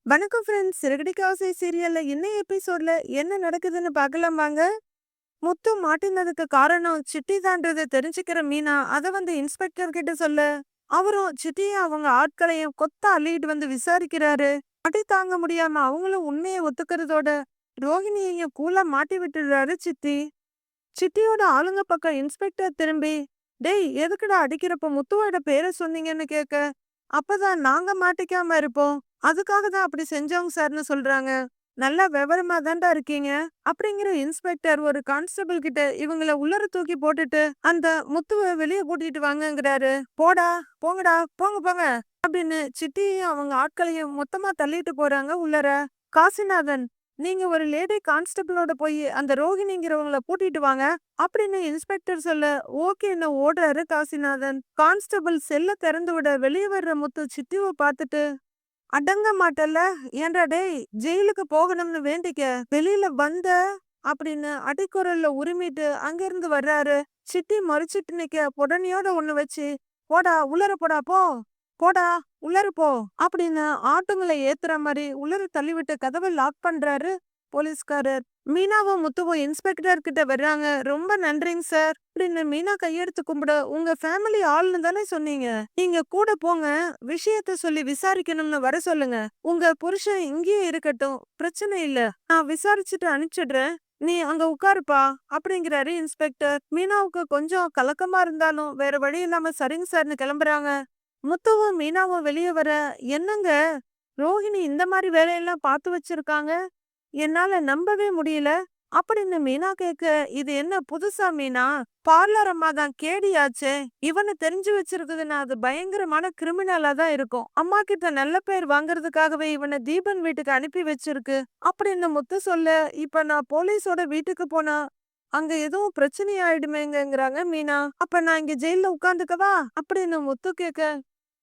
வணக்கம் ஃப்ரெண்ட்ஸ். சிறகடிக்க ஆசை சீரியல்ல இன்னைய எபிசோட்ல என்ன நடக்குதுன்னு பார்க்கலாம் வாங்க. முத்து மாட்டினதுக்கு காரணம் சிட்டி தான்றத தெரிஞ்சுக்கிற மீனா அத இன்ஸ்பெக்டர் கிட்ட சொல்ல, அவரும் சிட்டிய அவங்க ஆட்களையும் கொத்த அள்ளிட்டு விசாரிக்கிறாரு. அடி தாங்க முடியாம அவங்களும் உண்மையை ஒத்துக்கிறதோட ரோஹிணியையும் கூலா மாட்டி விட்டுடுறாரு சிட்டி. சிட்டியோட ஆளுங்க பக்கம் இன்ஸ்பெக்டர் திரும்பி, டேய் எதுக்குடா அடிக்கிறப்ப முத்துவோட பேரை சொன்னீங்கன்னு கேட்க, அப்பதான் நாங்க மாட்டிக்காம இருப்போம், அதுக்காக தான் அப்படி செஞ்சோங்க சார்னு சொல்றாங்க. நல்லா விவரமா தான்டா இருக்கீங்க அப்படிங்கிற இன்ஸ்பெக்டர் ஒரு கான்ஸ்டபிள் கிட்ட இவங்கள உள்ளர தூக்கி போட்டுட்டு அந்த முத்துவை வெளியே கூட்டிட்டு வாங்கங்கிறாரு. போடா, போங்கடா, போங்க போங்க அப்படின்னு சிட்டியையும் அவங்க ஆட்களையும் மொத்தமா தள்ளிட்டு போறாங்க உள்ளர. காசிநாதன், நீங்க ஒரு லேடி கான்ஸ்டபிளோட போய் அந்த ரோகிணிங்கிறவங்கள கூட்டிட்டு வாங்க அப்படின்னு இன்ஸ்பெக்டர் சொல்ல, ஓகேன்னு ஓடுறாரு காசிநாதன். கான்ஸ்டபிள் செல்ல திறந்து விட வெளியே வர்ற முத்து சிட்டிவை பார்த்துட்டு, அடங்க மாட்டல்ல, ஏன்டா டேய் ஜெயிலுக்கு போகணும்னு வேண்டிக்க வெளியில வந்த அப்படின்னு அடிக்குரல்ல உரிமிட்டு அங்கிருந்து வர்றாரு. சிட்டி மறிச்சிட்டு நிக்க புடனியோட ஒண்ணு வச்சு, போடா உள்ளர, போடா போ, போடா உள்ளர போ அப்படின்னு ஆட்டுங்களை ஏத்துற மாதிரி உள்ளர தள்ளிவிட்டு கதவை லாக் பண்றாரு போலீஸ்காரர். மீனாவும் முத்துவும் இன்ஸ்பெக்டர் கிட்ட வர்றாங்க. ரொம்ப நன்றிங்க சார் அப்படின்னு மீனா கையெடுத்து கும்பிட, உங்க ஃபேமிலி ஆள்னு தானே சொன்னீங்க, நீங்க கூட போங்க, விஷயத்த சொல்லி விசாரிக்கணும்னு வர சொல்லுங்க, உங்க புருஷன் இங்கேயே இருக்கட்டும், பிரச்சனை இல்ல, நான் விசாரிச்சுட்டு அனுப்பிச்சிடுறேன், நீ அங்க உட்காருப்பா அப்படிங்கிறாரு இன்ஸ்பெக்டர். மீனாவுக்கு கொஞ்சம் கலக்கமா இருந்தாலும் வேற வழி இல்லாம சரிங்க சார்னு கிளம்புறாங்க. முத்துவும் மீனாவும் வெளியே வர, என்னங்க ரோஹிணி இந்த மாதிரி வேலையெல்லாம் பார்த்து வச்சிருக்காங்க, என்னால நம்பவே முடியல அப்படின்னு மீனா கேட்க, இது என்ன புதுசா மீனா, பார்லர் அம்மா தான் கேடியாச்சே, இவனை தெரிஞ்சு வச்சிருக்குதுன்னா அது பயங்கரமான கிரிமினலா தான் இருக்கும், அம்மா கிட்ட நல்ல பேர் வாங்குறதுக்காகவே இவனை தீபன் வீட்டுக்கு அனுப்பி வச்சிருக்கு அப்படின்னு முத்து சொல்ல, இப்ப நான் போலீஸோட வீட்டுக்கு போனா அங்க எதுவும் பிரச்சனை ஆயிடுமேங்கிறாங்க மீனா. அப்ப நான் இங்க ஜெயில உட்காந்துக்கவா அப்படின்னு முத்து கேட்க,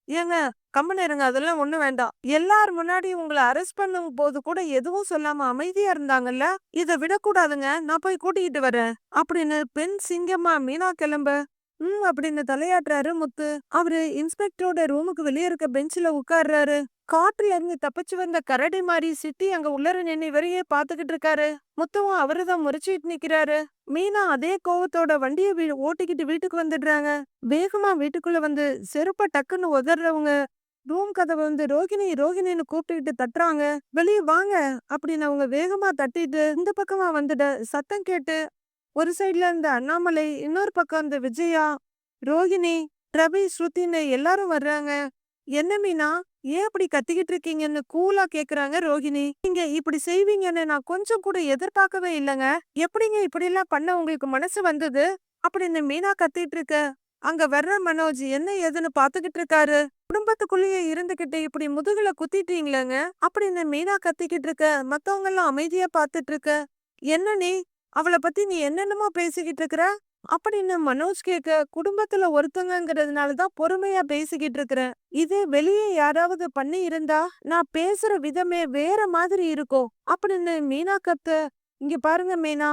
ஏங்க கம்முன்னு இருங்க, அதெல்லாம் ஒண்ணும் வேண்டாம், எல்லார் முன்னாடி உங்களை அரெஸ்ட் பண்ணும் போது கூட எதுவும் சொல்லாம அமைதியா இருந்தாங்கல்ல, இதை விடக்கூடாதுங்க, நான் போய் கூட்டிக்கிட்டு வரேன் அப்படின்னு பெண் சிங்கமா மீனா கிளம்ப, அப்படின்னு தலையாட்டுறாரு முத்து. அவரு இன்ஸ்பெக்டரோட ரூமுக்கு வெளியே இருக்க பெஞ்சில உட்கார்றாரு. காட்டுல இருந்து தப்பிச்சு வந்த கரடி மாதிரி சிட்டி அங்க உள்ளர நின்னு இவரையே பாத்துக்கிட்டு இருக்காரு. முத்துவும் அவருதான் முறைச்சிட்டு நிக்கிறாரு. மீனா அதே கோவத்தோட வண்டியை ஓட்டிக்கிட்டு வீட்டுக்கு வந்துடுறாங்க. வேகமா வீட்டுக்குள்ள செருப்ப டக்குன்னு உதறவங்க ரூம் கதவை ரோகிணி ரோகிணின்னு கூப்பிட்டுக்கிட்டு தட்டுறாங்க. வெளியே வாங்க அப்படின்னு அவங்க வேகமா தட்டிட்டு இந்த பக்கமா வந்துட சத்தம் கேட்டு ஒரு சைட்ல இருந்த அண்ணாமலை, இன்னொரு பக்கம் இந்த விஜயா, ரோகிணி, ரவி, ஸ்ருதின்னு எல்லாரும் வர்றாங்க. என்ன மீனா, ஏன் அப்படி கத்திக்கிட்டு இருக்கீங்கன்னு கூலா கேக்குறாங்க ரோகிணி. நீங்க இப்படி செய்வீங்கன்னு நான் கொஞ்சம் கூட எதிர்பார்க்கவே இல்லைங்க, எப்படிங்க இப்படி எல்லாம் பண்ண உங்களுக்கு மனசு வந்தது அப்படின்னு மீனா கத்திட்டு இருக்க, அங்க வர்ற மனோஜ் என்ன ஏதுன்னு பாத்துக்கிட்டு இருக்காரு. குடும்பத்துக்குள்ளேயே இருந்துகிட்டு இப்படி முதுகுல குத்திட்டீங்களேங்க அப்படின்னு மீனா கத்திக்கிட்டு இருக்க, மத்தவங்க எல்லாம் அமைதியா பாத்துட்டு இருக்க, என்ன நீ அவளை பத்தி நீ என்னென்னமோ பேசிக்கிட்டு இருக்கிற அப்படின்னு மனோஜ் கேட்க, குடும்பத்துல ஒருத்தங்கிறதுனாலதான் பொறுமையா பேசிக்கிட்டு இருக்கிறேன், இதே வெளியே யாராவது பண்ணி இருந்தா நான் பேசுற விதமே வேற மாதிரி இருக்கும் அப்படின்னு மீனா கத்த, இங்க பாருங்க மீனா,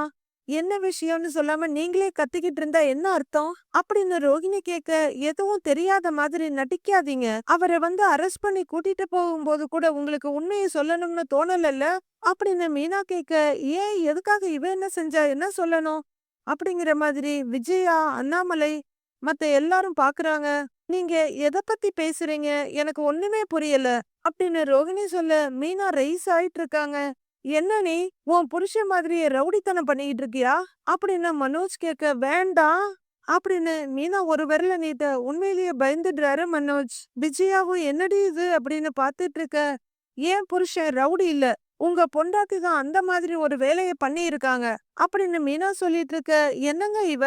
என்ன விஷயம்னு சொல்லாம நீங்களே கத்திக்கிட்டு இருந்தா என்ன அர்த்தம் அப்படின்னு ரோகிணி கேட்க, எதுவும் தெரியாத மாதிரி நடிக்காதீங்க, அவரை அரெஸ்ட் பண்ணி கூட்டிட்டு போகும்போது கூட உங்களுக்கு உண்மையை சொல்லணும்னு தோணலல்ல அப்படின்னு மீனா கேட்க, ஏன் எதுக்காக இவ என்ன செஞ்சா, என்ன சொல்லணும் அப்படிங்கிற மாதிரி விஜயா, அண்ணாமலை, மத்த எல்லாரும் பாக்குறாங்க. நீங்க எதை பத்தி பேசுறீங்க, எனக்கு ஒண்ணுமே புரியல அப்படின்னு ரோகிணி சொல்ல, மீனா ரைஸ் ஆயிட்டு இருக்காங்க. என்ன நீ உன் புருஷன் மாதிரியே ரவுடித்தனம் பண்ணிட்டு இருக்கியா அப்படின்னு மனோஜ் கேட்க, வேண்டாம் அப்படின்னு மீனா ஒரு விரல நீட்ட, உண்மையிலேயே பயந்துடுறாரு மனோஜ். விஜயாவும் என்னடி இது அப்படின்னு பாத்துட்டு இருக்க, ஏன் புருஷன் ரவுடி இல்ல, உங்க பொண்டாட்டி தான் அந்த மாதிரி ஒரு வேலையை பண்ணி இருக்காங்க அப்படின்னு மீனா சொல்லிட்டு இருக்க, என்னங்க இவ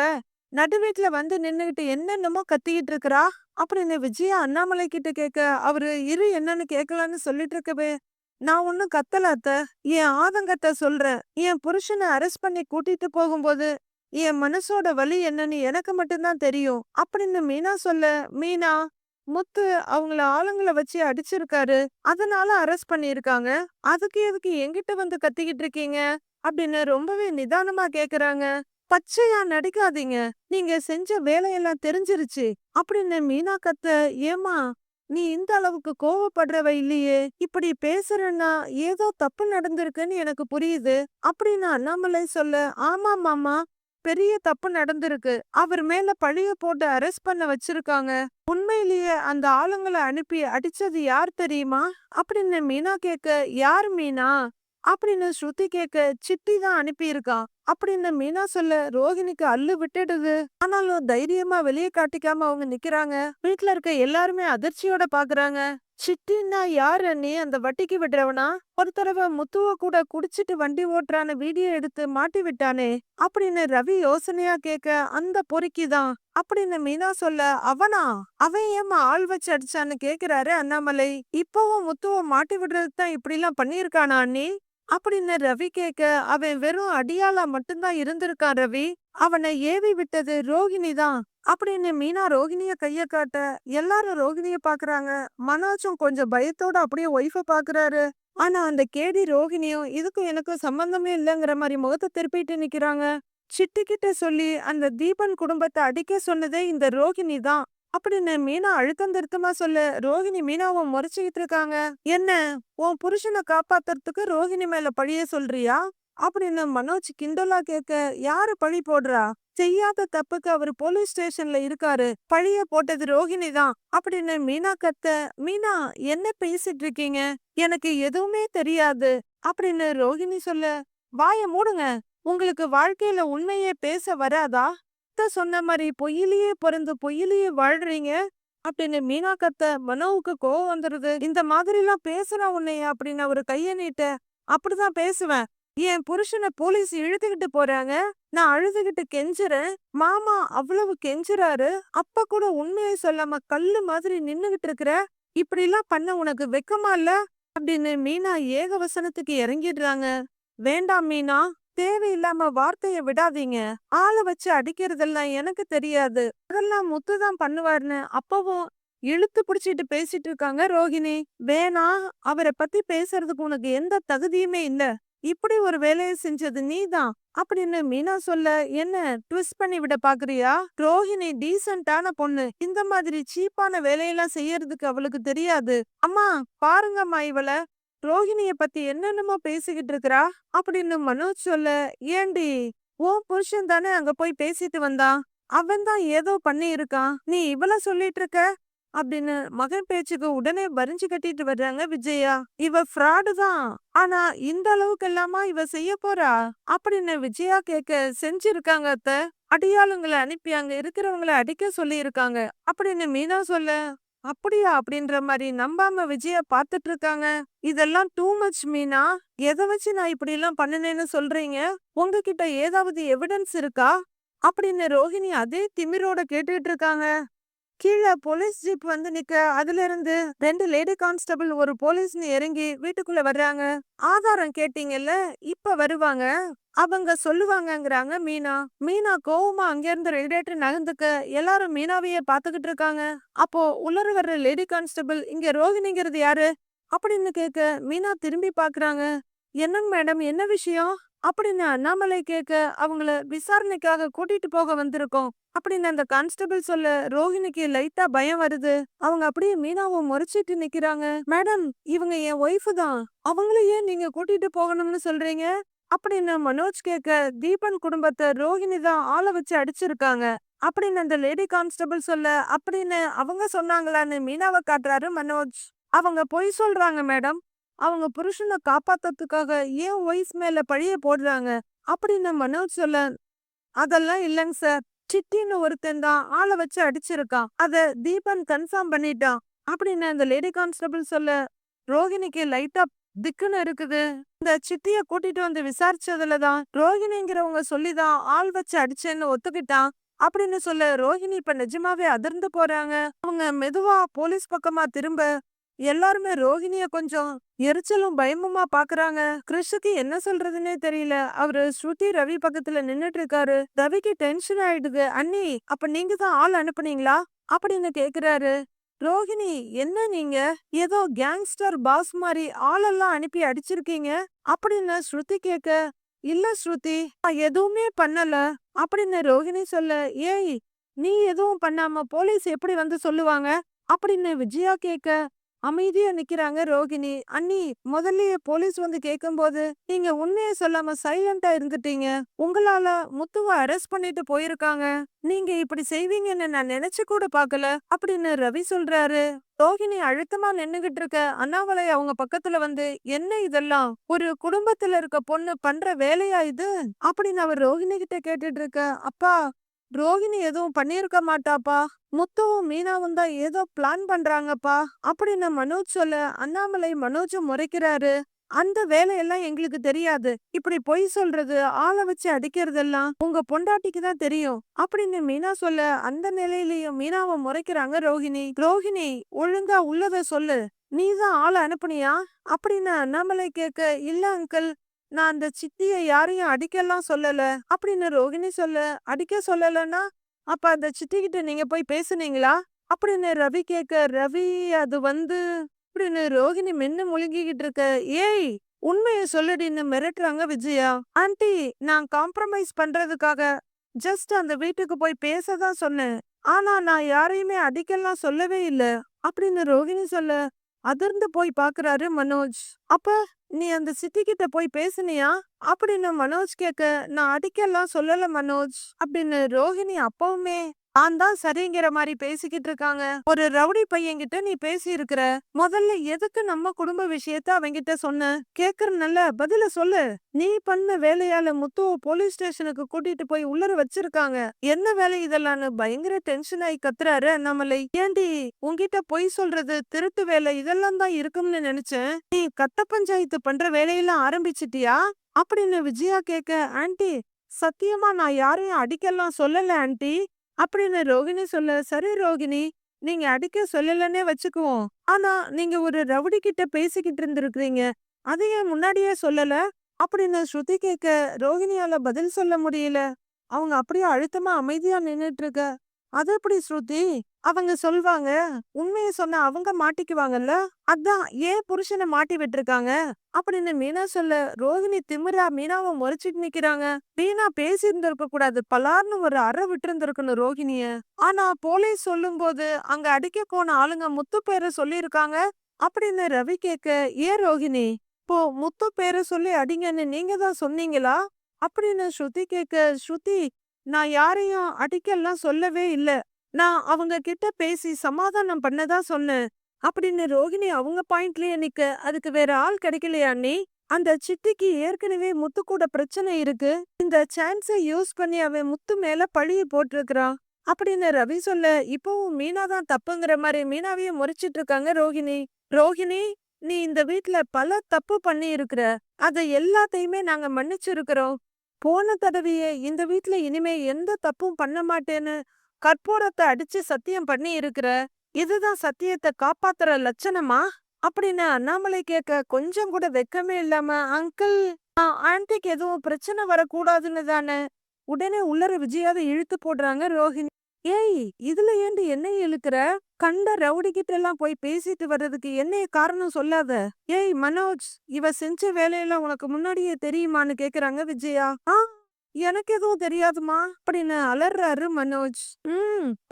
நடு வீட்டுல நின்னுகிட்டு என்னென்னமோ கத்திக்கிட்டு இருக்கிறா அப்படின்னு விஜயா அண்ணாமலை கிட்ட கேட்க, அவரு இரு என்னன்னு கேட்கலான்னு சொல்லிட்டு இருக்கவே, நான் ஒன்னும் கத்தல அத்த, என் ஆதங்கத்தை சொல்றேன், என் புருஷனை அரெஸ்ட் பண்ணி கூட்டிட்டு போகும்போது என் மனசோட வலி என்னன்னு எனக்கு மட்டும்தான் தெரியும் அப்படின்னு மீனா சொல்ல, மீனா முத்து அவங்கள ஆளுங்களை வச்சு அடிச்சிருக்காரு, அதனால அரெஸ்ட் பண்ணிருக்காங்க, அதுக்கு எதுக்கு என்கிட்ட கத்திக்கிட்டு இருக்கீங்க அப்படின்னு ரொம்பவே நிதானமா கேக்குறாங்க. பச்சையா நடிக்காதீங்க, நீங்க செஞ்ச வேலையெல்லாம் தெரிஞ்சிருச்சு அப்படின்னு மீனா கத்த, ஏமா நீ இந்த அளவுக்கு கோவப்படுறவ இல்லையே. இப்படி பேசுறன்னா ஏதோ தப்பு நடந்திருக்குன்னு எனக்கு புரியுது. அப்படின்னு அண்ணாமலை சொல்ல, ஆமா மாமா. பெரிய தப்பு நடந்திருக்கு. அவர் மேல பழிய போட்டு அரெஸ்ட் பண்ண வச்சிருக்காங்க. உண்மையிலேயே அந்த ஆளுங்கள அனுப்பி அடிச்சது யார் தெரியுமா? அப்படின்னு மீனா கேட்க, யார் மீனா? அப்படின்னு ஸ்ருதி கேட்க, சிட்டி தான் அனுப்பியிருக்கான். அப்படின்னு மீனா சொல்ல ரோகிணிக்கு அல்லு விட்டுடுது. ஆனாலும் தைரியமா வெளியே காட்டிக்காம அவங்க நிக்கிறாங்க. வீட்ல இருக்க எல்லாருமே அதிர்ச்சியோட பாக்குறாங்க. சிட்டின்னா யார் அண்ணி? அந்த வட்டிக்கு விடுறவனா? ஒரு தடவை முத்துவ கூட குடிச்சிட்டு வண்டி ஓட்டுறான வீடியோ எடுத்து மாட்டி விட்டானே அப்படின்னு ரவி யோசனையா கேட்க, அந்த பொறுக்கிதான் அப்படின்னு மீனா சொல்ல, அவனா? அவன் ஏமா ஆள் வச்சு அடிச்சான்னு கேக்குறாரு அண்ணாமலை. இப்பவும் முத்துவ மாட்டி விடுறதுக்கு தான் இப்படி எல்லாம் பண்ணிருக்கானா அண்ணி அப்படின்னு ரவி கேட்க, அவன் வெறும் அடியாளா மட்டும்தான் இருந்திருக்கான் ரவி. அவனை ஏவி விட்டது ரோகிணி தான் அப்படின்னு மீனா ரோகிணிய கைய காட்ட, எல்லாரும் ரோகிணிய பாக்குறாங்க. மனோஜும் கொஞ்சம் பயத்தோட அப்படியே ஒய்ஃப பாக்குறாரு. ஆனா அந்த கேடி ரோகிணியும் இதுக்கும் எனக்கும் சம்பந்தமே இல்லைங்கிற மாதிரி முகத்தை திருப்பிட்டு நிக்கிறாங்க. சிட்டி கிட்ட சொல்லி அந்த தீபன் குடும்பத்தை அடிக்க சொன்னதே இந்த ரோகிணி தான் அப்படின்னு மீனா அழுத்தம் திருத்தமா சொல்ல, ரோகிணி மீனாவை முறைச்சுக்கிட்டு இருக்காங்க. என்ன, உன் புருஷனை காப்பாத்துறதுக்கு ரோகிணி மேல பழிய சொல்றியா அப்படின்னு மனோஜ் கிண்டலா கேட்க, யாரு பழி போடுறா? செய்யாத தப்புக்கு அவர் போலீஸ் ஸ்டேஷன்ல இருக்காரு. பழிய போட்டது ரோகிணி தான் அப்படின்னு மீனா கத்த, மீனா என்ன பேசிட்டு இருக்கீங்க? எனக்கு எதுவுமே தெரியாது அப்படின்னு ரோகிணி சொல்ல, வாய மூடுங்க. உங்களுக்கு வாழ்க்கையில உண்மையே பேச வராதா? அத்தை சொன்ன மாதிரி பொய்யிலேயே பிறந்து பொய்யிலேயே வாழ்றீங்க அப்படின்னு மீனா கத்த, மனோவுக்கு கோவம் வந்துருது. இந்த மாதிரி எல்லாம் பேசுறா உன்னைய அப்படின்னு அவரு கைய நீட்ட, அப்படிதான் பேசுவேன். என் புருஷனை போலீஸ் இழுத்துக்கிட்டு போறாங்க. நான் அழுதுகிட்டு கெஞ்சுறேன். மாமா அவ்வளவு கெஞ்சுறாரு. அப்ப கூட உண்மையை சொல்லாம கல்லு மாதிரி நின்னுகிட்டு இருக்கிற. இப்படி எல்லாம் பண்ண உனக்கு வெக்கமா இல்ல அப்படின்னு மீனா ஏகவசனத்துக்கு இறங்கிடுறாங்க. வேண்டாம் மீனா, தேவையில்லாம வார்த்தைய விடாதீங்க. ஆள வச்சு அடிக்கிறதெல்லாம் எனக்கு தெரியாது. அதெல்லாம் முத்துதான் பண்ணுவாருன்னு அப்பவும் இழுத்து பிடிச்சிட்டு பேசிட்டு இருக்காங்க ரோகிணி. வேணா, அவரை பத்தி பேசுறதுக்கு உனக்கு எந்த தகுதியுமே இல்ல. இப்படி ஒரு வேலையை செஞ்சது நீதான் அப்படின்னு மீனா சொல்ல, என்ன ட்விஸ்ட் பண்ணி விட பாக்குறியா? ரோஹிணி டீசென்டான பொண்ணு. இந்த மாதிரி சீப்பான வேலையெல்லாம் செய்யறதுக்கு அவளுக்கு தெரியாது. அம்மா பாருங்கம்மா இவள. ரோஹிணிய பத்தி என்னென்னமோ பேசிக்கிட்டு இருக்கிறா அப்படின்னு மனோஜ் சொல்ல, ஏண்டி, உன் புருஷன் தானே அங்க போய் பேசிட்டு வந்தான். அவன் தான் ஏதோ பண்ணி இருக்கான். நீ இவள சொல்லிட்டு இருக்க அப்படின்னு மகன் பேச்சுக்கு உடனே வரிஞ்சு கட்டிட்டு வர்றாங்க விஜயா. இவ ஃப்ராடு தான். ஆனா இந்த அளவுக்கு எல்லாமா இவ செய்ய போறா அப்படின்னு விஜயா கேட்க, செஞ்சிருக்காங்க அத்த. அடியாளுங்களை அனுப்பி அங்க இருக்கிறவங்கள அடிக்க சொல்லி இருக்காங்க அப்படின்னு மீனா சொல்ல, அப்படியா அப்படின்ற மாதிரி நம்பாம விஜயா பாத்துட்டு இருக்காங்க. இதெல்லாம் டூ மச் மீனா. எதை வச்சு நான் இப்படி எல்லாம் பண்ணுனேன்னு சொல்றீங்க? உங்ககிட்ட ஏதாவது எவிடன்ஸ் இருக்கா அப்படின்னு ரோஹிணி அதே திமிரோட கேட்டுட்டு இருக்காங்க. கீழ போலீஸ் ஜீப் வந்து நிக்க, அதுல இருந்து 2 லேடி கான்ஸ்டபிள் ஒரு போலீஸ்னு இறங்கி வீட்டுக்குள்ள வர்றாங்க. ஆதாரம் கேட்டீங்கல்ல, இப்ப வருவாங்க. அவங்க சொல்லுவாங்கங்கறாங்க மீனா. மீனா கோவமா அங்க இருந்து ரெடிடேட்டர் நகர்ந்துக்க, எல்லாரும் மீனாவையே பாத்துக்கிட்டு இருக்காங்க. அப்போ உள்ளர வர்ற லேடி கான்ஸ்டபிள், இங்க ரோகிணிங்கிறது யாரு அப்படின்னு கேட்க, மீனா திரும்பி பாக்குறாங்க. என்னங்க மேடம், என்ன விஷயம் அப்படின்னு அண்ணாமலை கேட்க, அவங்கள விசாரணைக்காக கூட்டிட்டு போக வந்திருக்கோம் அப்படின்னு அந்த கான்ஸ்டபிள் சொல்ல, ரோஹிணிக்கு லைட்டா பயம் வருது. அவங்க அப்படியே மீனாவை முறைச்சிட்டு நிக்கிறாங்க. மேடம், இவங்க என் ஒய்ஃபு தான். அவங்கள ஏன் நீங்க கூட்டிட்டு போகணும்னு சொல்றீங்க அப்படின்னு மனோஜ் கேட்க, தீபன் குடும்பத்தை ரோஹிணி தான் ஆளை வச்சு அடிச்சிருக்காங்க அப்படின்னு அந்த லேடி கான்ஸ்டபிள் சொல்ல, அப்படின்னு அவங்க சொன்னாங்களான்னு மீனாவை காட்டுறாரு மனோஜ். அவங்க பொய் சொல்றாங்க மேடம். அவங்க புருஷனை காப்பாத்துறதுக்காக ஏன் ஒய்ஃப் மேல பழிய போடுறாங்க அப்படின்னு மனோஜ் சொல்ல, அதெல்லாம் இல்லைங்க சார். சிட்டின்னு ஒருத்தன் தான் ஆளை வச்சு அடிச்சிருக்கான். அத தீபன் கன்ஃபார்ம் பண்ணிட்டான் அப்படின்னு அந்த லேடி கான்ஸ்டபிள் சொல்ல, ரோகிணிக்கு லைட்டா திக்குன்னு இருக்குது. இந்த சிட்டிய கூட்டிட்டு வந்து விசாரிச்சதுலதான் ரோகிணிங்கிறவங்க சொல்லிதான் ஆள் வச்சு அடிச்சேன்னு ஒத்துக்கிட்டான் அப்படின்னு சொல்ல, ரோஹிணி இப்ப நிஜமாவே அதிர்ந்து போறாங்க. அவங்க மெதுவா போலீஸ் பக்கமா திரும்ப, எல்லாருமே ரோஹிணிய கொஞ்சம் எரிச்சலும் பயமுமா பாக்குறாங்க. கிறிஷுக்கு என்ன சொல்றதுன்னே தெரியல. அவரு ஸ்ருதி ரவி பக்கத்துல நின்னுட்டு இருக்காரு. ரவிக்கு டென்ஷன் ஆயிடுது. அண்ணி, அப்ப நீங்க தான் ஆள் அனுப்புனீங்களா அப்படின்னு கேக்குறாரு. ரோஹிணி, என்ன நீங்க ஏதோ கேங்ஸ்டர் பாஸ் மாதிரி ஆளெல்லாம் அனுப்பி அடிச்சிருக்கீங்க அப்படின்னு ஸ்ருதி கேட்க, இல்ல ஸ்ருதி, நான் எதுவுமே பண்ணல அப்படின்னு ரோஹிணி சொல்ல, ஏய், நீ எதுவும் பண்ணாம போலீஸ் எப்படி வந்து சொல்லுவாங்க அப்படின்னு விஜயா கேட்க அமைதியா நிக்கிறாங்க ரோகிணி. அண்ணி, முதல்லயே போலீஸ் வந்து கேக்கும்போது நீங்க உண்மைய சொல்லாம சைலண்டா இருந்துட்டீங்க. உங்களால முத்துவ அரெஸ்ட் பண்ணிட்டு போயிருக்காங்க. நீங்க இப்படி செய்வீங்கன்னு நான் நினைச்சு கூட பாக்கல அப்படின்னு ரவி சொல்றாரு. ரோகிணி அழுத்தமா நின்னுகிட்டு இருக்க அண்ணாமலை அவங்க பக்கத்துல வந்து, என்ன இதெல்லாம் ஒரு குடும்பத்துல இருக்க பொண்ணு பண்ற வேலையா இது அப்படின்னு அவர் ரோகிணி கிட்ட கேட்டுட்டு இருக்க. அப்பா, ரோகிணி எதுவும் பண்ணியிருக்க மாட்டாப்பா. முத்துவும் மீனாவும் தான் ஏதோ பிளான் பண்றாங்கப்பா அப்படின்னு மனோஜ் சொல்ல, அண்ணாமலை மனோஜ முறைக்கிறாரு. அந்த வேலையெல்லாம் எங்களுக்கு தெரியாது. இப்படி பொய் சொல்றது, ஆளை வச்சு அடிக்கிறதெல்லாம் உங்க பொண்டாட்டிக்கு தான் தெரியும் அப்படின்னு மீனா சொல்ல, அந்த நிலையிலயும் மீனாவை முறைக்கிறாங்க ரோஹிணி. ரோஹிணி, ஒழுங்கா உள்ளத சொல்லு. நீதான் ஆளை அனுப்புனியா அப்படின்னு அண்ணாமலை கேட்க, இல்ல அங்கிள், நான் அந்த சித்திய யாரையும் அடிக்கலாம் சொல்லல அப்படின்னு ரோகிணி சொல்ல, அடிக்க சொல்லலன்னா அப்ப அந்த சித்தி கிட்ட நீங்க போய் பேசுனீங்களா அப்படின்னு ரவி கேட்க, ரவி அது வந்து அப்படின்னு ரோகிணி மென்னு முழுங்கிக்கிட்டு இருக்க. ஏய், உண்மைய சொல்லுடின்னு மிரட்டுறாங்க விஜயா. ஆண்டி, நான் காம்ப்ரமைஸ் பண்றதுக்காக ஜஸ்ட் அந்த வீட்டுக்கு போய் பேசதான் சொன்னேன். ஆனா நான் யாரையுமே அடிக்கலாம் சொல்லவே இல்ல அப்படின்னு ரோகிணி சொல்ல, அதிர்ந்து போய் பாக்குறாரு மனோஜ். அப்ப நீ அந்த சித்தி கிட்ட போய் பேசுனியா அப்படின்னு மனோஜ் கேட்க, நான் அடிக்கலாம் சொல்லல மனோஜ் அப்படின்னு ரோஹிணி அப்பவுமே நான் தான் சரிங்கிற மாதிரி பேசிக்கிட்டு இருக்காங்க. ஒரு ரவுடி பையன்கிட்ட நீ பேசி இருக்கிற, முதல்ல எதுக்கு நம்ம குடும்ப விஷயத்த அவங்கிட்ட சொன்ன? கேக்குற நல்ல பதில சொல்லு. நீ பண்ண வேலையால முத்துவ போலீஸ் ஸ்டேஷனுக்கு கூட்டிட்டு போய் உள்ளர வச்சிருக்காங்க. என்ன வேலை இதெல்லாம்னு பயங்கர டென்ஷன் ஆகி கத்துறாரு அண்ணாமலை. ஏண்டி, உன்கிட்ட பொய் சொல்றது, திருட்டு வேலை இதெல்லாம் தான் இருக்கும்னு நினைச்சேன். நீ கட்ட பஞ்சாயத்து பண்ற வேலையெல்லாம் ஆரம்பிச்சிட்டியா அப்படின்னு விஜயா கேட்க, ஆண்டி, சத்தியமா நான் யாரையும் அடிக்கலாம் சொல்லல ஆண்டி அப்படின்னு ரோகிணி சொல்ல, சரி ரோகிணி, நீங்க அடிக்க சொல்லலன்னே வச்சுக்குவோம். ஆனா நீங்க ஒரு ரவுடி கிட்ட பேசிக்கிட்டு இருந்திருக்கிறீங்க, அதை ஏன் முன்னாடியே சொல்லல அப்படின்னு ஸ்ருதி கேட்க, ரோகிணியால பதில் சொல்ல முடியல. அவங்க அப்படியே அழுத்தமா அமைதியா நின்னுட்டு இருக்க. அது எப்படி ஸ்ருதி, அவங்க சொல்வாங்க, உண்மைய சொன்னா அவங்க மாட்டிக்குவாங்கல்ல, அதான் ஏன் புருஷனை மாட்டி விட்டுருக்காங்க அப்படின்னு மீனா சொல்ல, ரோகிணி திமிரா மீனாவை முறைச்சிட்டு நிக்கிறாங்க. மீனா பேசி இருந்திருக்க கூடாது, பலார்னு ஒரு அறை விட்டு இருந்திருக்கணும் ரோகிணிய. ஆனா போலீஸ் சொல்லும் போது அங்க அடிக்க போன ஆளுங்க முத்து பேரை சொல்லியிருக்காங்க அப்படின்னு ரவி கேட்க, ஏன் ரோகிணி, இப்போ முத்து பேரை சொல்லி அடிங்கன்னு நீங்க தான் சொன்னீங்களா அப்படின்னு ஸ்ருதி கேட்க, ஸ்ருதி, நான் யாரையும் அடிக்கலாம் சொல்லவே இல்ல. நான் அவங்க கிட்ட பேசி சமாதானம் பண்ணதா சொன்னேன் அப்படின்னு ரோகிணி அவங்க பாயிண்ட்லயே நிக்க, அதுக்கு வேற ஆள் கிடைக்கலையா அண்ணி? அந்த சித்திக்கு ஏற்கனவே முத்து கூட பிரச்சனை இருக்கு. இந்த சான்ஸை யூஸ் பண்ணி அவன் முத்து மேல பழிய போட்டிருக்கிறான் அப்படின்னு ரவி சொல்ல, இப்பவும் மீனா தான் தப்புங்கிற மாதிரி மீனாவையே முறைச்சிட்டு இருக்காங்க ரோகிணி. ரோகிணி, நீ இந்த வீட்ல பல தப்பு பண்ணி இருக்கிற, அத எல்லாத்தையுமே நாங்க மன்னிச்சிருக்கிறோம். போன தடவையே இந்த வீட்ல இனிமே எந்த தப்பும் பண்ண மாட்டேன்னு கற்பூரத்தை அடிச்சு சத்தியம் பண்ணி இருக்கிற, இதுதான் சத்தியத்தை காப்பாத்துற லட்சணமா அப்படின்னு அண்ணாமலை கேட்க, கொஞ்சம் கூட வெக்கமே இல்லாம, அங்கிள், ஆன்ட்டிக்கு எதுவும் பிரச்சனை வரக்கூடாதுன்னு தானே உடனே உள்ளர விஜயாவை இழுத்து போடுறாங்க ரோஹிணி. ஏய், இதுல ஏண்டி என்னைய இழுக்கிற? கண்ட ரவுடி கிட்ட எல்லாம் போய் பேசிட்டு வர்றதுக்கு என்னைய காரணம் சொல்லாத. ஏய் மனோஜ், இவ செஞ்ச வேலையெல்லாம் உனக்கு முன்னாடியே தெரியுமான்னு கேக்குறாங்க விஜயா. எனக்கு எதுவும் தெரியாதுமா அப்படின்னு அலறாரு மனோஜ்.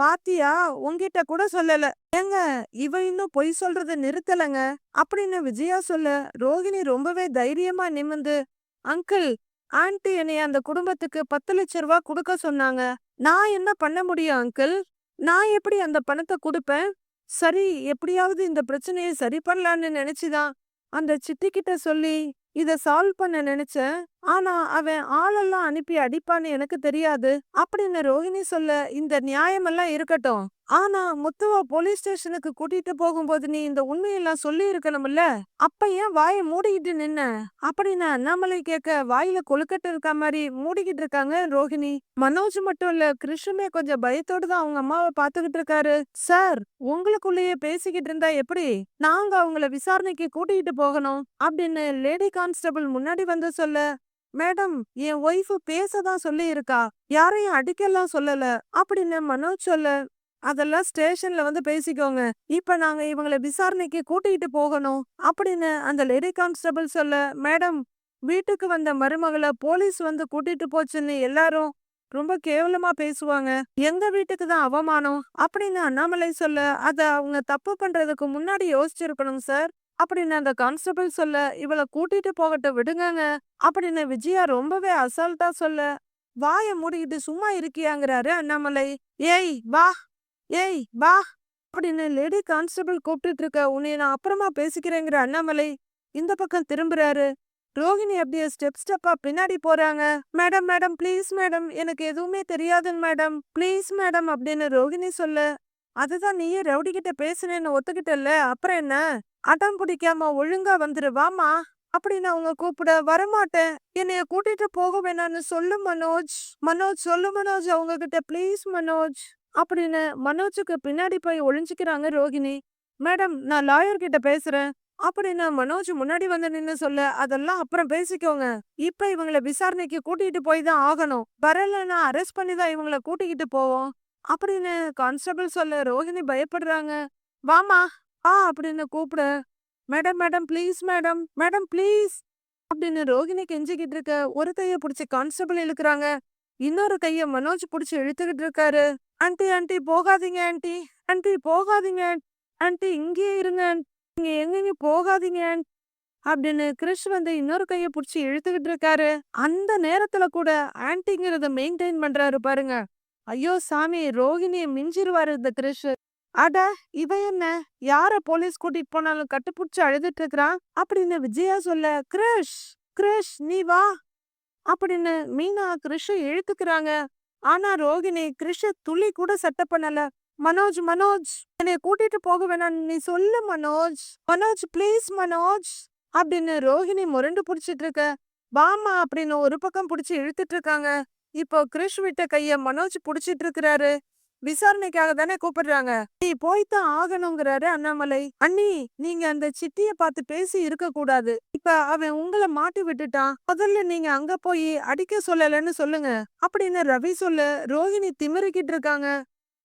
பாத்தியா, உன்கிட்ட கூட சொல்லல. ஏங்க, இவ இன்னும் பொய் சொல்றத நிறுத்தலங்க அப்படின்னு விஜயா சொல்ல, ரோகிணி ரொம்பவே தைரியமா நிமிந்து, அங்கிள், ஆன்ட்டி என்னைய அந்த குடும்பத்துக்கு 10 லட்சம் ரூபாய் கொடுக்க சொன்னாங்க. நான் என்ன பண்ண முடியும் அங்கிள்? நான் எப்படி அந்த பணத்தை கொடுப்பேன்? சரி, எப்படியாவது இந்த பிரச்சனையை சரி பண்ணலான்னு நினைச்சுதான் அந்த சித்தி கிட்ட சொல்லி இத சால்வ் பண்ண நினைச்சேன். ஆனா அவன் ஆளெல்லாம் அனுப்பி அடிப்பான்னு எனக்கு தெரியாது அப்படின்னு ரோஹிணி சொல்ல, இந்த நியாயமெல்லாம் இருக்கட்டும். ஆனா முத்துவ போலீஸ் ஸ்டேஷனுக்கு கூட்டிட்டு போகும்போது நீ இந்த உண்மையெல்லாம் சொல்லி இருக்கணும்ல, அப்ப ஏன் வாயை மூடிக்கிட்டு நின்ன அப்படின்னு அண்ணாமலை கேட்க, வாயில கொழுக்கட்டை இருக்க மாதிரி மூடிக்கிட்டு இருக்காங்க ரோஹிணி. மனோஜ் மட்டும் இல்ல, கிருஷ்ணுமே கொஞ்சம் பயத்தோடு தான் அவங்க அம்மாவை பாத்துக்கிட்டு இருக்காரு. சார், உங்களுக்குள்ளேயே பேசிக்கிட்டு இருந்தா எப்படி? நாங்க அவங்கள விசாரணைக்கு கூட்டிகிட்டு போகணும் அப்படின்னு லேடி கான்ஸ்டபிள் முன்னாடி வந்து சொல்ல, மேடம், என் ஒய்ஃப் பேசதான் சொல்லி இருக்கா, யாரையும் அடிக்கலாம் சொல்லல அப்படின்னு மனோஜ் சொல்ல, அதெல்லாம் ஸ்டேஷன்ல வந்து பேசிக்கோங்க. இப்ப நாங்க இவங்கள விசாரணைக்கு கூட்டிட்டு போகணும் அப்படின்னு அந்த லேடி கான்ஸ்டபிள் சொல்ல, மேடம், வீட்டுக்கு வந்த மருமகளை போலீஸ் வந்து கூட்டிட்டு போச்சுன்னு எல்லாரும் ரொம்ப கேவலமா பேசுவாங்க. எங்க வீட்டுக்கு தான் அவமானம் அப்படின்னு அண்ணாமலை சொல்ல, அத அவங்க தப்பு பண்றதுக்கு முன்னாடி யோசிச்சிருக்கணும் சார் அப்படின்னு அந்த கான்ஸ்டபிள் சொல்ல, இவள கூட்டிட்டு போகட்டும் விடுங்கங்க அப்படின்னு விஜயா ரொம்பவே அசால்ட்டா சொல்ல, வாய மூடிக்கிட்டு சும்மா இருக்கியாங்கிறாரு அண்ணாமலை. ஏய் வா, ஏய் வா அப்படின்னு லேடி கான்ஸ்டபிள் கூப்பிட்டுட்டு இருக்க, உன்னை நான் அப்புறமா பேசிக்கிறேங்கிற அண்ணாமலை இந்த பக்கம் திரும்புறாரு. ரோகிணி அப்படியே ஸ்டெப்பா பின்னாடி போறாங்க. மேடம் மேடம் ப்ளீஸ் மேடம், எனக்கு எதுவுமே தெரியாதுங்க மேடம், ப்ளீஸ் மேடம் அப்படின்னு ரோகிணி சொல்ல, அதுதான் நீயே ரவுடி கிட்ட பேசுனேன்னு ஒத்துக்கிட்டல்ல, அப்புறம் என்ன? அடம் பிடிக்காம ஒழுங்கா வந்துரு வாமா அப்படின்னு அவங்க கூப்பிட, வரமாட்டேன், என்னைய கூட்டிட்டு போக வேணான்னு சொல்லு மனோஜ், மனோஜ் சொல்லு மனோஜ் அவங்க கிட்ட ப்ளீஸ் மனோஜ் அப்படின்னு மனோஜுக்கு பின்னாடி போய் ஒளிஞ்சுக்கிறாங்க ரோகிணி. மேடம் நான் லாயர் கிட்ட பேசுறேன் அப்படின்னு மனோஜ் முன்னாடி வந்து நின்னு சொல்ல, அதெல்லாம் அப்புறம் பேசிக்கோங்க, இப்ப இவங்கள விசாரணைக்கு கூட்டிட்டு போய் தான் ஆகணும், வரலன்னா அரெஸ்ட் பண்ணி தான் இவங்கள கூட்டிக்கிட்டு போவோம் அப்படின்னு கான்ஸ்டபிள் சொல்ல ரோஹிணி பயப்படுறாங்க. வாமா அப்படின்னு கூப்பிட, madam madam please madam, madam please அப்படின்னு ரோஹிணி கெஞ்சிக்கிட்டு இருக்க, ஒரு கைய புடிச்சு கான்ஸ்டபிள் இழுக்கிறாங்க, இன்னொரு கைய மனோஜ் புடிச்சு இழுத்துக்கிட்டு இருக்காரு. ஆண்டி ஆண்டி போகாதீங்க ஆண்டி, ஆண்டி போகாதீங்க ஆண்டி, இங்கேயே இருங்க, நீங்க எங்கேயும் போகாதீங்க அப்படின்னு கிறிஷ் வந்து இன்னொரு கைய புடிச்சு இழுத்துக்கிட்டு இருக்காரு. அந்த நேரத்துல கூட ஆன்டிங்கிறத மெயின்டைன் பண்றாரு பாருங்க. ஐயோ சாமி, ரோகிணிய மிஞ்சிருவாரு இந்த கிறிஷ். அட இவ என்ன, யார போலீஸ் கூட்டிட்டு போனாலும் கட்டுப்புடிச்சு அழுதுட்டு இருக்கிறான் அப்படின்னு விஜயா சொல்ல, கிறிஷ் கிறிஷ் நீ வா அப்படின்னு மீனா கிறிஷ இழுத்துக்கிறாங்க. ஆனா ரோகிணி கிறிஷ துளி கூட சட்டை பண்ணல. மனோஜ் மனோஜ் என்னைய கூட்டிட்டு போக வேணாம் நீ சொல்லு மனோஜ், மனோஜ் ப்ளீஸ் மனோஜ் அப்படின்னு ரோஹிணி முரண்டு புடிச்சிட்டு இருக்க, வாமா அப்படின்னு ஒரு பக்கம் புடிச்சு இழுத்துட்டு இருக்காங்க. இப்போ கிறிஷ் விட்ட கைய மனோஜ் புடிச்சிட்டு இருக்கிறாரு. விசாரணைக்காக தானே கூப்பிடுறாங்க, நீ போய்தான் ஆகணுங்கிறாரு அண்ணாமலை. அண்ணி நீங்க அந்த சிட்டிய பார்த்து பேசி இருக்க கூடாது, இப்ப அவன் உங்களை மாட்டி விட்டுட்டான், முதல்ல நீங்க அங்க போய் அடிக்க சொல்லலன்னு சொல்லுங்க அப்படின்னு ரவி சொல்ல, ரோஹிணி திமிரிக்கிட்டு இருக்காங்க.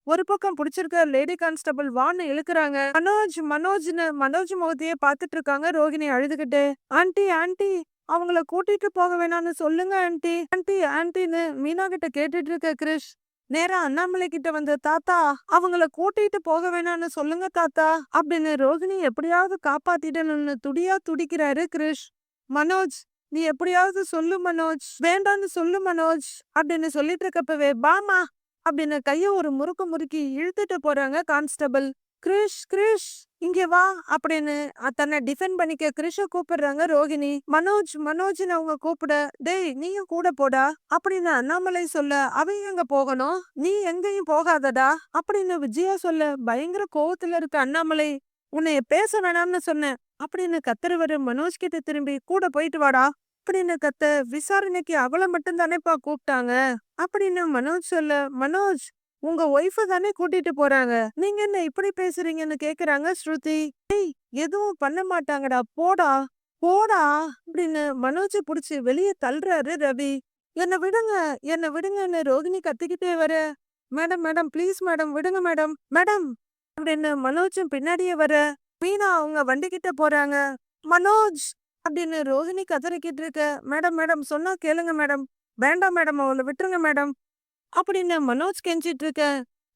ஒரு பக்கம் புடிச்சிருக்க லேடி கான்ஸ்டபிள் வான்னு இழுக்கிறாங்க. மனோஜ் மனோஜ்னு மனோஜ் முகத்தையே பாத்துட்டு இருக்காங்க ரோஹிணி அழுதுகிட்டு. ஆண்டி ஆண்டி அவங்கள கூட்டிட்டு போக வேணாம்னு சொல்லுங்க ஆண்டி, ஆண்டி ஆண்டின்னு மீனா கிட்ட கேட்டுட்டு இருக்க கிறிஷ் நேரா அண்ணாமலை கிட்ட வந்து, தாத்தா அவங்கள கூட்டிட்டு போக வேணாம்னு சொல்லுங்க தாத்தா அப்படின்னு ரோஹிணி எப்படியாவது காப்பாத்திடணும்னு துடியா துடிக்கிறாரு கிறிஷ். மனோஜ் நீ எப்படியாவது சொல்லு மனோஜ், வேண்டான்னு சொல்லு மனோஜ் அப்படின்னு சொல்லிட்டு இருக்கப்பவே, பாமா அப்படின்னு கைய ஒரு முறுக்கு முறுக்கி இழுத்துட்டு போறாங்க கான்ஸ்டபிள். கிரிஷ் கிரிஷ் இங்க வா அப்படின்னு தன்னை டிஃபெண்ட் பண்ணிக்க கிரிஷ கூப்பிடுறாங்க ரோகிணி. மனோஜ் மனோஜ்னு அவங்க கூப்பிட, டேய் நீயும் கூட போடா அப்படின்னு அண்ணாமலை சொல்ல, அவன் எங்க போகணும், நீ எங்கேயும் போகாதடா அப்படின்னு விஜயா சொல்ல, பயங்கர கோவத்துல இருக்க அண்ணாமலை, உன்னைய பேச வேணாம்னு சொன்னேன் அப்படின்னு கத்துறவரு மனோஜ் கிட்ட திரும்பி, கூட போயிட்டு வாடா அப்படின்னு கத்த, விசாரணைக்கு அவளை மட்டும் தானேப்பா கூப்பிட்டாங்க அப்படின்னு மனோஜ் சொல்ல, மனோஜ் உங்க ஒய்ஃப தானே கூட்டிட்டு போறாங்க, நீங்க என்ன இப்படி பேசுறீங்கன்னு கேக்குறாங்க ஸ்ருதி. ஏய் எதுவும் பண்ண மாட்டாங்கடா போடா போடா அப்படின்னு மனோஜ புடிச்சு வெளியே தள்ளுறாரு ரவி. என்ன விடுங்க என்ன விடுங்கன்னு ரோகிணி கத்திக்கிட்டே வர, மேடம் மேடம் ப்ளீஸ் மேடம் விடுங்க மேடம் மேடம் அப்படின்னு மனோஜும் பின்னாடியே வர, மீனா அவங்க வண்டி கிட்ட போறாங்க. மனோஜ் அப்படின்னு ரோஹிணி கதறிக்கிட்டு இருக்க, மேடம் மேடம் சொன்னா கேளுங்க மேடம், வேண்டாம் மேடம் அவளை விட்டுருங்க மேடம் அப்படின்னு மனோஜ் கெஞ்சிட்டு இருக்க,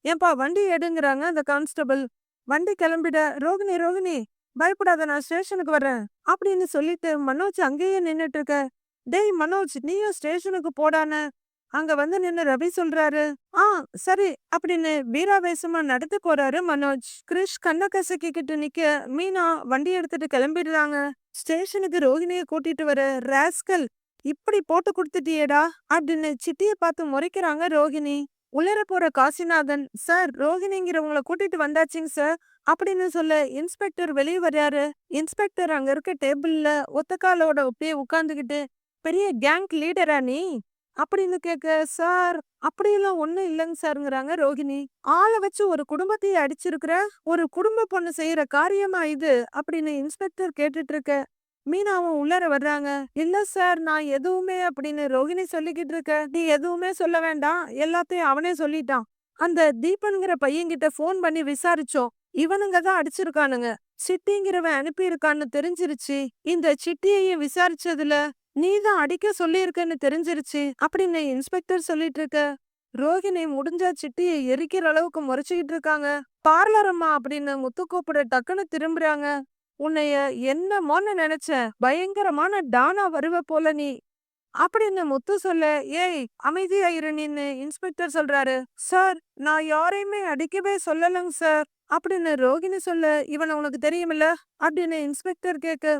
ஏன்பா வண்டி எடுங்கிறாங்க அந்த கான்ஸ்டபிள். வண்டி கிளம்பிட, ரோகிணி ரோகிணி பயப்படாத நான் ஸ்டேஷனுக்கு வரேன் அப்படின்னு சொல்லிட்டு மனோஜ் அங்கேயே நின்னுட்டு இருக்க, டேய் மனோஜ் நீயும் ஸ்டேஷனுக்கு போடான அங்க வந்து நின்னு ரவி சொல்றாரு. சரி அப்படின்னு வீராவேசமா நடந்து போறாரு மனோஜ். கிரிஷ் கண்ண கசக்கிக்கிட்டு நிக்க மீனா வண்டி எடுத்துட்டு கிளம்பிடுறாங்க. ஸ்டேஷனுக்கு ரோஹிணிய கூட்டிட்டு வர, ராஸ்கல் இப்படி போட்டு கொடுத்துட்டியேடா அப்படின்னு சிட்டிய பார்த்து முறைக்கிறாங்க ரோஹிணி. உள்ளர போற காசிநாதன், சார் ரோஹிணிங்கிறவங்கள கூட்டிட்டு வந்தாச்சுங்க சார் அப்படின்னு சொல்ல, இன்ஸ்பெக்டர் வெளியே வர்றாரு. இன்ஸ்பெக்டர் அங்க இருக்க டேபிள்ல ஒத்த காலோட அப்படியே உட்கார்ந்துகிட்டு, பெரிய கேங் லீடரா நீ அப்படின்னு கேட்க, சார் அப்படியெல்லாம் ஒண்ணும் இல்லைங்க சாருங்கிறாங்க ரோஹிணி. ஆளை வச்சு ஒரு குடும்பத்தையே அடிச்சிருக்கிற, ஒரு குடும்ப பொண்ணு செய்யற காரியமா இது அப்படின்னு இன்ஸ்பெக்டர் கேட்டுட்டு இருக்க, மீனாவும் உள்ளர வர்றாங்க. இல்ல சார் நான் எதுவுமே அப்படின்னு ரோஹிணி சொல்லிக்கிட்டு இருக்க, நீ எதுவுமே சொல்ல வேண்டாம் எல்லாத்தையும் அவனே சொல்லிட்டான், அந்த தீபன்கிற பையன்கிட்ட போன் பண்ணி விசாரிச்சோம், இவனுங்க தான் அடிச்சிருக்கானுங்க, சிட்டிங்கிறவன் அனுப்பி இருக்கான்னு தெரிஞ்சிருச்சு, இந்த சிட்டியையும் விசாரிச்சதுல நீதான் அடிக்க சொல்லியிருக்கன்னு தெரிஞ்சிருச்சு அப்படின்னு இன்ஸ்பெக்டர் சொல்லிட்டு இருக்க. ரோகிணி முடிஞ்சா சிட்டியை எரிக்கிற அளவுக்கு முறைச்சுக்கிட்டு இருக்காங்க. பார்லர் அம்மா அப்படின்னு முத்து கூப்பிட டக்குன்னு திரும்புறாங்க. உன்னைய என்னமோன்னு நினைச்ச, பயங்கரமான டானா வருவ போல நீ அப்படின்னு முத்து சொல்ல, ஏய் அமைதியா இரு நீன்னு இன்ஸ்பெக்டர் சொல்றாரு. சார், நான் யாரையுமே அடிக்கவே சொல்லலங்க சார் அப்படின்னு ரோகிணி சொல்ல, இவனை உனக்கு தெரியுமில்ல அப்படின்னு இன்ஸ்பெக்டர் கேட்க,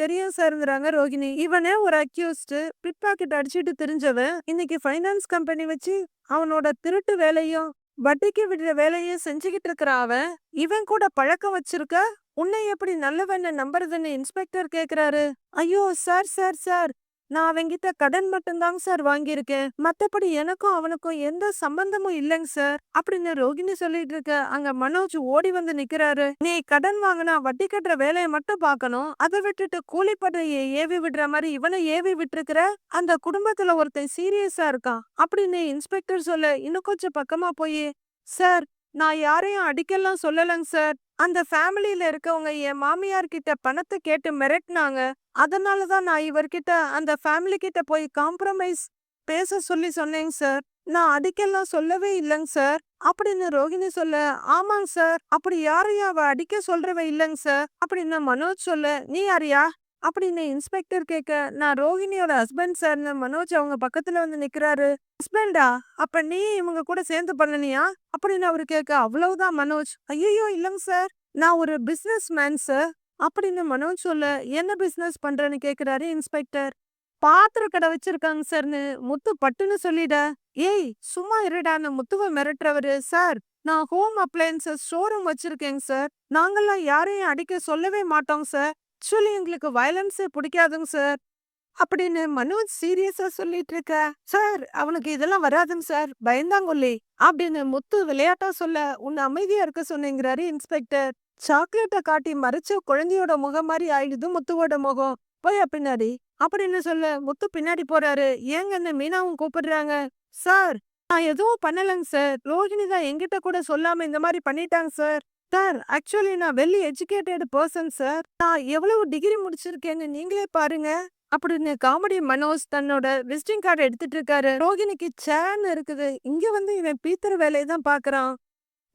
தெரியும் சார்ங்கிறாங்க ரோகிணி. இவனே ஒரு அக்யூஸ்டு, பிட் பாக்கெட் அடிச்சுட்டு தெரிஞ்சவன். இன்னைக்கு ஃபைனான்ஸ் கம்பெனி வச்சு அவனோட திருட்டு வேலையும் வட்டிக்கு விடுற வேலையும் செஞ்சுக்கிட்டு இருக்கிற அவன், இவன் கூட பழக்கம் வச்சிருக்க, உன்னை எப்படி நல்லவன்னு நம்புறதுன்னு இன்ஸ்பெக்டர் கேக்குறாரு. ஐயோ சார் சார் சார், நான் அவன்கிட்ட கடன் மட்டும்தாங்க சார் வாங்கியிருக்கேன். மத்தபடி எனக்கும் அவனுக்கும் எந்த சம்பந்தமும் இல்லைங்க சார் அப்படின்னு ரோகிணி சொல்லிட்டு இருக்க. அங்க மனோஜ் ஓடி வந்து நிக்கிறாரு. நீ கடன் வாங்கினா வட்டி கட்டுற வேலையை மட்டும் பார்க்கணும், அதை விட்டுட்டு கூலிப்படையை ஏவி விடுற மாதிரி இவனை ஏவி விட்டுருக்கிற. அந்த குடும்பத்துல ஒருத்தன் சீரியஸா இருக்கான் அப்படின்னு இன்ஸ்பெக்டர் சொல்ல, இன்னும் கொஞ்சம் பக்கமா போய், சார், நான் யாரையும் அடிக்கலாம் சொல்லலங்க சார். அந்த ஃபேமிலியில இருக்கவங்க என் மாமியார் கிட்ட பணத்தை கேட்டு மிரட்டினாங்க. அதனாலதான் நான் இவர்கிட்ட அந்த ஃபேமிலி கிட்ட போய் காம்ப்ரமைஸ் பேச சொல்லி சொன்னேங்க சார். நான் அடிக்கலாம் சொல்லவே இல்லைங்க சார் அப்படின்னு ரோகிணி சொல்ல, ஆமாங்க சார், அப்படி யாரையும் அவ அடிக்க சொல்றவ இல்லைங்க சார் அப்படின்னு மனோஜ் சொல்ல, நீ யாரியா அப்படின்னு இன்ஸ்பெக்டர் கேட்க, நான் ரோகிணியோட ஹஸ்பண்ட் சார்னு மனோஜ் அவங்க பக்கத்துல வந்து நிக்கிறாரு. ஹஸ்பண்டா? அப்ப நீ இவங்க கூட சேர்ந்து பண்ணனியா அப்படின்னு அவரு கேட்க, அவ்வளவுதான் மனோஜ். ஐயோ இல்லைங்க சார், நான் ஒரு பிசினஸ் மேன் சார் அப்படின்னு மனோஜ் சொல்ல, என்ன பிசினஸ் பண்றேன்னு கேக்குறாரு இன்ஸ்பெக்டர். பாத்திர கடை வச்சிருக்காங்க சார்னு முத்து பட்டுன்னு சொல்லிட. ஏய் சும்மா இருடான்னு முத்துவ மிரட்டுறவரு. சார், நான் ஹோம் அப்ளையன்சஸ் ஷோரூம் வச்சிருக்கேங்க சார். நாங்கெல்லாம் யாரையும் அடிக்க சொல்லவே மாட்டோம் சார். ஆக்சுவலி எங்களுக்கு வயலன்ஸே பிடிக்காதுங்க சார் அப்படின்னு மனோஜ் சீரியஸா சொல்லிட்டு இருக்க. சார், அவனுக்கு இதெல்லாம் வராதுங்க சார், பயந்தாங்கொல்லி அப்படின்னு முத்து விளையாட்டா சொல்ல, உன்னை அமைதியா இருக்க சொன்னேங்கிறாரு இன்ஸ்பெக்டர். சாக்லேட்டை காட்டி மறைச்ச குழந்தையோட முகம் மாதிரி ஆயிடுது முத்துவோட முகம். போய் பின்னாடி அப்படின்னு சொல்ல, முத்து பின்னாடி போறாரு. ஏங்கன்னு மீனாவும் கூப்பிடுறாங்க. சார், நான் எதுவும் பண்ணலங்க சார், ரோஹிணி தான் என்கிட்ட கூட சொல்லாம இந்த மாதிரி பண்ணிட்டாங்க சார். சார், ஆக்சுவலி நான் வெல் எஜுகேட்டட் பர்சன் சார். நான் எவ்வளவு டிகிரி முடிச்சிருக்கேன்னு நீங்களே பாருங்க அப்படின்னு காமெடி மனோஜ் தன்னோட விசிட்டிங் கார்டு எடுத்துட்டு இருக்காரு. ரோகிணிக்கு சேன்னு இருக்குது. இங்க வந்து இவன் பீத்தர் வேலையை தான் பாக்குறான்.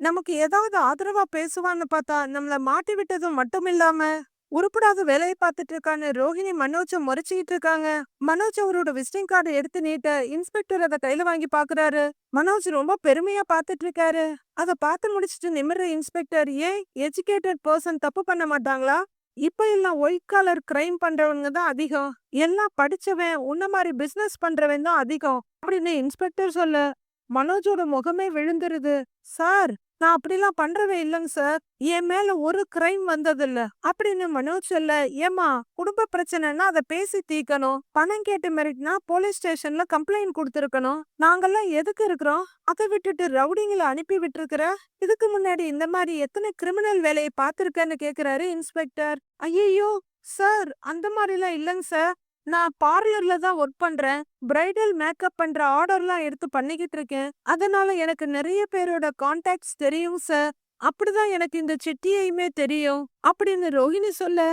நமக்கு ஏதாவது ஆதரவா பேசுவான்னு பார்த்தா நம்மள மாட்டி விட்டதும் மட்டும் இல்லாம உருப்படாத வேலையை பார்த்துட்டு இருக்கான்னு ரோஹிணி மனோஜ முறைச்சிக்கிட்டு இருக்காங்க. மனோஜ் அவரோட விசிட்டிங் கார்டு எடுத்து நீட்ட இன்ஸ்பெக்டர் அதை கையில வாங்கி பாக்குறாரு. மனோஜ் ரொம்ப பெருமையா பார்த்துட்டு இருக்காரு. அதை பார்த்து முடிச்சிட்டு நிமிர்ற இன்ஸ்பெக்டர், ஏன் எஜுகேட்டட் பர்சன் தப்பு பண்ண மாட்டாங்களா? இப்ப எல்லாம் ஒயிட் காலர் கிரைம் பண்றவங்க தான் அதிகம். எல்லாம் படிச்சவன் உன்ன மாதிரி பிசினஸ் பண்றவன் தான் அதிகம் அப்படின்னு இன்ஸ்பெக்டர் சொல்ல, மனோஜோட முகமே விழுந்துருது. சார், நான் அப்படிலாம் பண்றவே இல்லைங்க சார், என் மேல ஒரு கிரைம் வந்ததில்ல அப்படின்னு மனோஜ் சொல்ல, ஏமா குடும்ப பிரச்சனைனா அதை பேசி தீக்கணும், பணம் கேட்டு மிரட்டினா போலீஸ் ஸ்டேஷன்ல கம்ப்ளைண்ட் கொடுத்துருக்கணும். நாங்கெல்லாம் எதுக்கு இருக்கிறோம்? அதை விட்டுட்டு ரவுடிங்களை அனுப்பி விட்டுருக்கிற. இதுக்கு முன்னாடி இந்த மாதிரி எத்தனை கிரிமினல் வேலையை பார்த்திருக்கேன்னு கேக்குறாரு இன்ஸ்பெக்டர். ஐயோ சார், அந்த மாதிரிலாம் இல்லைங்க சார், நான் பார்லர்ல தான் ஒர்க் பண்றேன். பிரைடல் மேக்கப் பண்ற ஆர்டர்லாம் எடுத்து பண்ணிக்கிட்டு இருக்கேன். அதனால எனக்கு நிறைய பேரோட கான்டாக்ட்ஸ் தெரியும் சார். அப்படிதான் எனக்கு இந்த சிட்டியையுமே தெரியும் அப்படின்னு ரோஹிணி சொல்ல,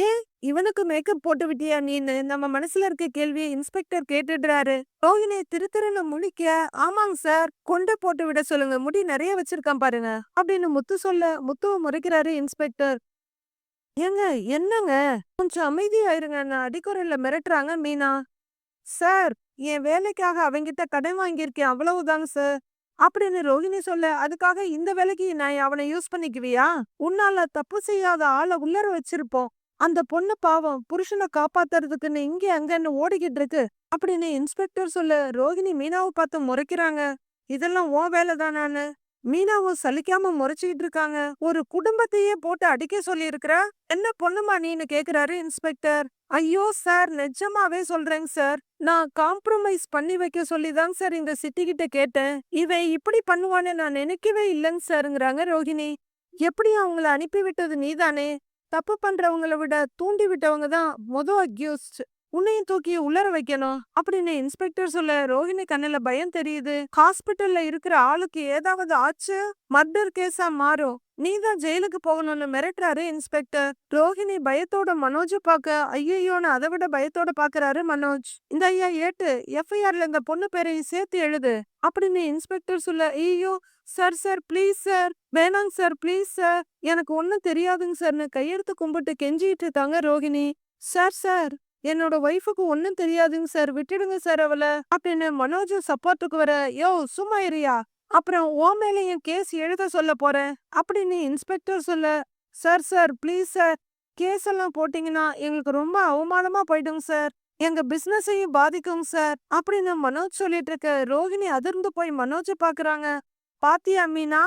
ஏன் இவனுக்கு மேக்கப் போட்டு விட்டியா நீன்னு நம்ம மனசுல இருக்க கேள்வியை இன்ஸ்பெக்டர் கேட்டுடுறாரு. ரோஹிணி திருத்திருன்னு முழிக்க, ஆமாங்க சார், கொண்டு போட்டு விட சொல்லுங்க, முடி நிறைய வச்சிருக்கான் பாருங்க அப்படின்னு முத்து சொல்ல, முத்துவ முறைக்கிறாரு இன்ஸ்பெக்டர். ஏங்க என்னங்க, கொஞ்சம் அமைதியாயிருங்க, நான் அடிக்குறையில மிரட்டுறாங்க மீனா. சார், என் வேலைக்காக அவங்கிட்ட கடன் வாங்கியிருக்கேன், அவ்வளவுதாங்க சார் அப்படின்னு ரோஹிணி சொல்ல, அதுக்காக இந்த வேலைக்கு நான் அவனை யூஸ் பண்ணிக்குவியா? உன்னால தப்பு செய்யாத ஆளை உள்ளர வச்சிருப்போம். அந்த பொண்ணு பாவம் புருஷனை காப்பாத்துறதுக்குன்னு இங்க அங்கன்னு ஓடிக்கிட்டு இருக்கு அப்படின்னு இன்ஸ்பெக்டர் சொல்ல, ரோஹிணி மீனாவை பார்த்து முறைக்கிறாங்க. இதெல்லாம் உன் வேலை தானான்னு மீனாவும் சலிக்காம முறைச்சிக்கிட்டு இருக்காங்க. ஒரு குடும்பத்தையே போட்டு அடிக்க சொல்லி இருக்கிற, என்ன பொண்ணுமா நீன்னு கேக்குறாரு இன்ஸ்பெக்டர். ஐயோ சார், நிஜமாவே சொல்றேங்க சார், நான் காம்ப்ரமைஸ் பண்ணி வைக்க சொல்லிதாங்க சார் இந்த சிட்டி கிட்ட கேட்டேன். இவன் இப்படி பண்ணுவான்னு நான் நினைக்கவே இல்லைங்க சார்ங்கிறாங்க ரோஹிணி. எப்படி அவங்கள அனுப்பி விட்டது நீதானே? தப்பு பண்றவங்கள விட தூண்டி விட்டவங்க தான் மொத அக்யூஸ்ட். உன்னையும் தூக்கி உள்ளர வைக்கணும் அப்படின்னு இன்ஸ்பெக்டர் சொல்ல ரோஹிணி கண்ணுல பயம் தெரியுது. ஹாஸ்பிட்டல்ல இருக்கிற ஆளுக்கு ஏதாவது ஆச்சு மர்டர் கேஸா மாறும், நீதான் ஜெயிலுக்கு போகணும்னு மிரட்டுறாரு இன்ஸ்பெக்டர். ரோஹிணி பயத்தோட மனோஜ பாக்க ஐயோன்னு அதை விட பயத்தோட பாக்குறாரு மனோஜ். இந்த ஐயா ஏட்டு எஃப்ஐஆர்ல இந்த பொண்ணு பேரையும் சேர்த்து எழுது அப்படின்னு இன்ஸ்பெக்டர் சொல்ல, ஐயோ சார் சார் ப்ளீஸ் சார், வேணாங்க சார் ப்ளீஸ் சார், எனக்கு ஒன்னும் தெரியாதுங்க சார்னு கையெடுத்து கும்பிட்டு கெஞ்சிட்டு இருக்காங்க ரோஹிணி. சார் சார் என்னோட ஒய்ஃபுக்கு ஒன்னும் தெரியாதுங்க சார், விட்டுடுங்க சார் அவளை அப்படின்னு மனோஜ் சப்போர்ட்டுக்கு வர, யோ சும்மா இருயா, அப்புறம் ஓ மேலேயும் கேஸ் எழுத சொல்ல போறேன் அப்படின்னு இன்ஸ்பெக்டர் சொல்ல, sir sir please sir, case எல்லாம் போட்டீங்கன்னா எங்களுக்கு ரொம்ப அவமானமா போயிடுங்க சார், எங்க பிசினஸையும் பாதிக்குங்க சார் அப்படின்னு மனோஜ் சொல்லிட்டு இருக்க ரோஹிணி அதிர்ந்து போய் மனோஜ பாக்குறாங்க. பாத்தியா மீனா,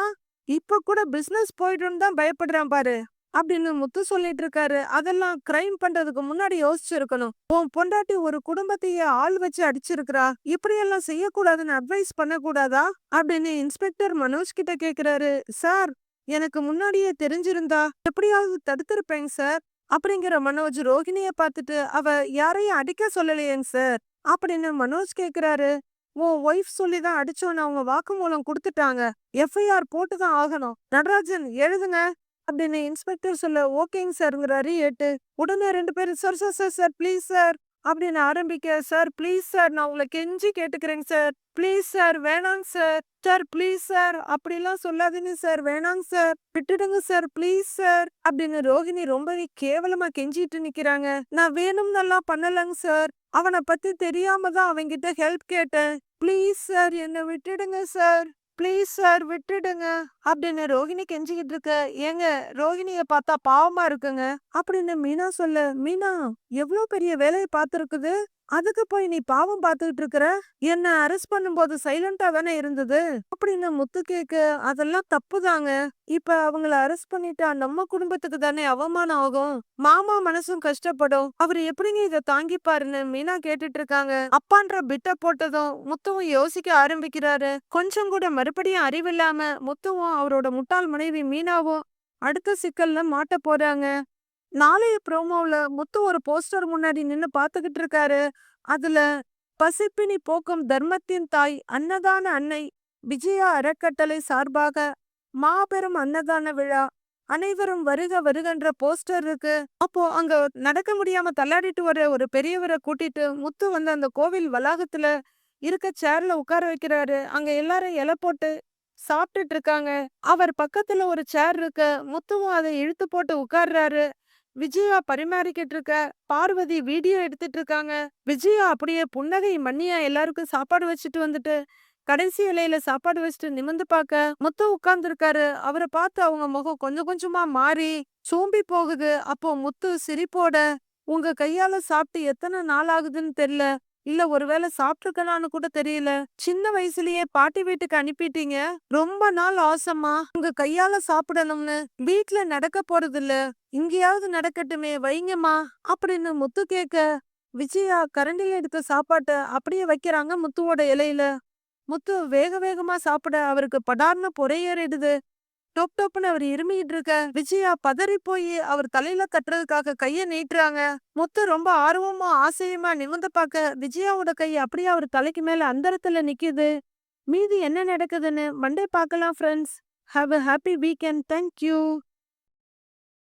இப்ப கூட பிசினஸ் போயிடுன்னு தான் பயப்படுறான் பாரு அப்படின்னு முத்து சொல்லிட்டு இருக்காரு. அதெல்லாம் கிரைம் பண்றதுக்கு முன்னாடி யோசிச்சிருக்கணும். உன் பொண்டாட்டி ஒரு குடும்பத்தையே ஆள் வச்சு அடிச்சிருக்கிறா, இப்படியெல்லாம் செய்யக்கூடாதுன்னு அட்வைஸ் பண்ணக்கூடாதா அப்படின்னு இன்ஸ்பெக்டர் மனோஜ் கிட்ட கேக்குறாரு. சார் எனக்கு முன்னாடியே தெரிஞ்சிருந்தா எப்படியாவது தடுத்திருப்பேங்க சார் அப்படிங்கிற மனோஜ் ரோகிணிய பார்த்துட்டு, அவ யாரையும் அடிக்க சொல்லலையேங்க சார் அப்படின்னு மனோஜ் கேக்குறாரு. உன் ஒய்ஃப் சொல்லிதான் அடிச்சோன்னு அவங்க வாக்குமூலம் கொடுத்துட்டாங்க, எஃப்ஐஆர் போட்டுதான் ஆகணும், நடராஜன் எழுதுங்க அப்படின்னு இன்ஸ்பெக்டர் சொல்ல, ஓகேங்க சார்ங்கிறாரு ஏட்டு. உடனே ரெண்டு பேரும் sir sir sir sir please sir அப்படின்னு ஆரம்பிக்க, சார் ப்ளீஸ் சார் நான் உங்களை கெஞ்சி கேட்டுக்கிறேங்க சார், ப்ளீஸ் சார் வேணாங்க சார், சார் ப்ளீஸ் சார் அப்படிலாம் சொல்லாதீங்க சார், வேணாங்க சார், விட்டுடுங்க சார் ப்ளீஸ் சார் அப்படின்னு ரோஹிணி ரொம்பவே கேவலமா கெஞ்சிட்டு நிக்கிறாங்க. நான் வேணும்னெல்லாம் பண்ணலங்க சார், அவனை பத்தி தெரியாம தான் அவன்கிட்ட ஹெல்ப் கேட்டேன், ப்ளீஸ் சார் என்ன விட்டுடுங்க சார், ப்ளீஸ் சார் விட்டுடுங்க அப்படின்னு ரோஹிணி கெஞ்சிக்கிட்டு இருக்க. ஏங்க ரோஹிணிய பார்த்தா பாவமா இருக்குங்க அப்படின்னு மீனா சொல்ல, மீனா எவ்வளவு பெரிய வேலையை பார்த்திருக்குது, அதுக்கு போய் நீ பாவம் பார்த்துக்கிட்டு இருக்கிற, என்ன அரெஸ்ட் பண்ணும்போது சைலண்டா தானே இருந்தது அப்படின்னு முத்து கேக்க, அதெல்லாம் தப்புதாங்க, இப்ப அவங்கள அரெஸ்ட் பண்ணிட்டா நம்ம குடும்பத்துக்கு தானே அவமானம் ஆகும், மாமா மனசும் கஷ்டப்படும், அவரு எப்படிங்க இதை தாங்கிப்பாருன்னு மீனா கேட்டுட்டு இருக்காங்க. அப்பான்ற பிட்ட போட்டதும் முத்துவும் யோசிக்க ஆரம்பிக்கிறாரு. கொஞ்சம் கூட மறுபடியும் அறிவில்லாம முத்துவும் அவரோட முட்டாள் மனைவி மீனாவும் அடுத்த சிக்கல்ல மாட்ட போறாங்க. நாளைய ப்ரோமோல முத்து ஒரு போஸ்டர் முன்னாடி நின்னு பாத்துக்கிட்டு இருக்காரு. அதுல பசிப்பினி போக்கும் தர்மத்தின் தாய் அன்னதான அன்னை விஜயா அறக்கட்டளை சார்பாக மாபெரும் அன்னதான விழா, அனைவரும் வருக வருகன்ற போஸ்டர் இருக்கு. அப்போ அங்க நடக்க முடியாம தள்ளாடிட்டு வர ஒரு பெரியவரை கூட்டிட்டு முத்து வந்து அந்த கோவில் வளாகத்துல இருக்க சேர்ல உட்கார வைக்கிறாரு. அங்க எல்லாரும் இலை போட்டு சாப்பிட்டுட்டு இருக்காங்க. அவர் பக்கத்துல ஒரு சேர் இருக்கு, முத்துவும் அதை இழுத்து போட்டு உட்கார்றாரு. விஜயா பரிமாறிக்கிட்டு இருக்க, பார்வதி வீடியோ எடுத்துட்டு இருக்காங்க. விஜயா அப்படியே புன்னகை மண்ணியா எல்லாருக்கும் சாப்பாடு வச்சுட்டு வந்துட்டு கடைசி இலையில சாப்பாடு வச்சுட்டு நிமிந்து பார்க்க முத்து உட்கார்ந்து இருக்காரு. அவரை பார்த்து அவங்க முகம் கொஞ்சம் கொஞ்சமா மாறி சோம்பி போகுது. அப்போ முத்து சிரிப்போட, உங்க கையால சாப்பிட்டு எத்தனை நாள் ஆகுதுன்னு தெரியல, இல்ல ஒருவேளை சாப்பிட்டுருக்கலான்னு கூட தெரியல, சின்ன வயசுலயே பாட்டி வீட்டுக்கு அனுப்பிட்டீங்க, ரொம்ப நாள் ஆசைமா உங்க கையால சாப்பிடணும்னு, வீட்டுல நடக்க போறது இல்ல, இங்கேயாவது நடக்கட்டுமே வைங்கம்மா அப்படின்னு முத்து கேட்க, விஜயா கரண்டில எடுத்த சாப்பாட்டை அப்படியே வைக்கிறாங்க முத்துவோட இலையில. முத்து வேக வேகமா சாப்பிட அவருக்கு படார்னு பொறையேறிடுது. டொப் டொப்னு அவர் இருமிட்டு இருக்க விஜயா பதறி போய் அவர் தலையில தட்டுறதுக்காக கைய நீட்டுறாங்க. முத்து ரொம்ப ஆர்வமா ஆசையுமா நிமிர்ந்து பார்க்க விஜயாவோட கை அப்படியே அவர் தலைக்கு மேல அந்தரத்துல நிக்குது. மீதி என்ன நடக்குதுன்னு மண்டே பார்க்கலாம் friends. Have a happy weekend. Thank you.